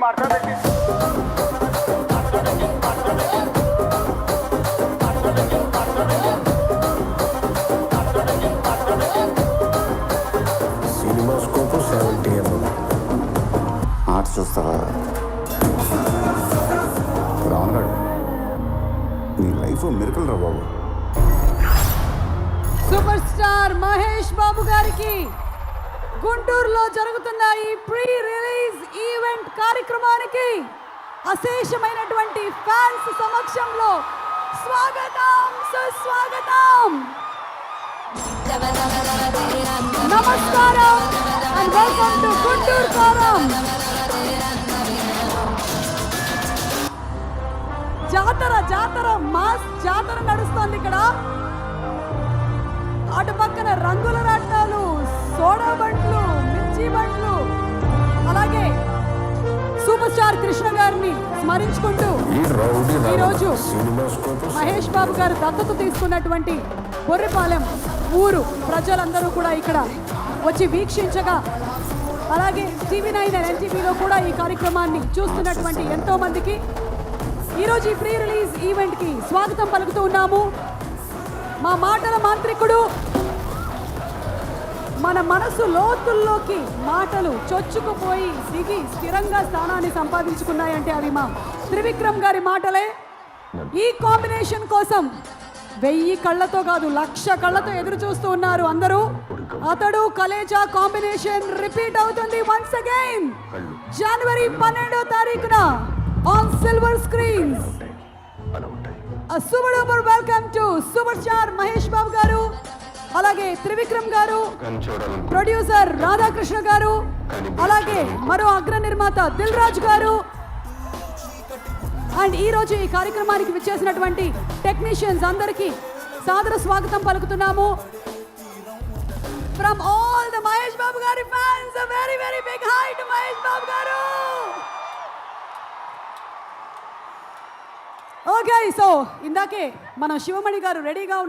మాట్లాడండి. Cinema scope 70 mm. Arts చూస్తారా రానుగాడు? నీ లైఫ్ మిరకల్ రా బాబు. సూపర్ స్టార్ మహేష్ బాబు గారికి గుంటూరులో జరుగుతున్న ఈ ప్రీ రిలీజ్ ఈవెంట్ కార్యక్రమానికి అశేషమైనటువంటి ఫ్యాన్స్ సమక్షంలో స్వాగతం సుస్వాగతం. నమస్కారం and welcome to Guntur forum. జాతర మాస్ జాతర నడుస్తోంది ఇక్కడ. అటు పక్కన రంగుల రాట్నాలు, సోడా బండ్లు, మిర్చి బండ్లు, అలాగే సూపర్ స్టార్ కృష్ణ గారిని స్మరించుకుంటూ ఈరోజు మహేష్ బాబు గారు దత్తత తీసుకున్నటువంటి బొర్రిపాలెం ఊరు ప్రజలందరూ కూడా ఇక్కడ వచ్చి వీక్షించగా, అలాగే TV9 NTVలో కూడా ఈ కార్యక్రమాన్ని చూస్తున్నటువంటి ఎంతో మందికి ఈరోజు ఈ ప్రీ రిలీజ్ ఈవెంట్కి స్వాగతం పలుకుతూ ఉన్నాము. మా మాటల మాంత్రికుడు, మన మనసు లోతుల్లోకి మాటలు చొచ్చుకుపోయి దిగి స్థిరంగా స్థానాన్ని సంపాదించుకున్నాయంటే అవి మా త్రివిక్రమ్ గారి మాటలే. ఈ కాంబినేషన్ కోసం 1000 కళ్ళతో కాదు 1,00,000 కళ్ళతో ఎదురు చూస్తూ ఉన్నారు అందరూ. అతడు కలేజా కాంబినేషన్ రిపీట్ అవుతుంది వన్స్ అగైన్ జనవరి 12వ తారీఖున on silver screens. A super duper welcome to Super Star Mahesh Babu garu, alage Trivikram garu, producer Radhakrishna garu, alage maro agra nirmata Dilraj garu, and ee roju ee కార్యక్రమానికి విచ్చేసినటువంటి technicians అందరికి సాదర స్వాగతం పలుకుతున్నాము. From all the Mahesh Babu garu fans, a very very big hi to Mahesh Babu garu. Okay, so ఇందాకే మన శివమణి గారు రెడీగా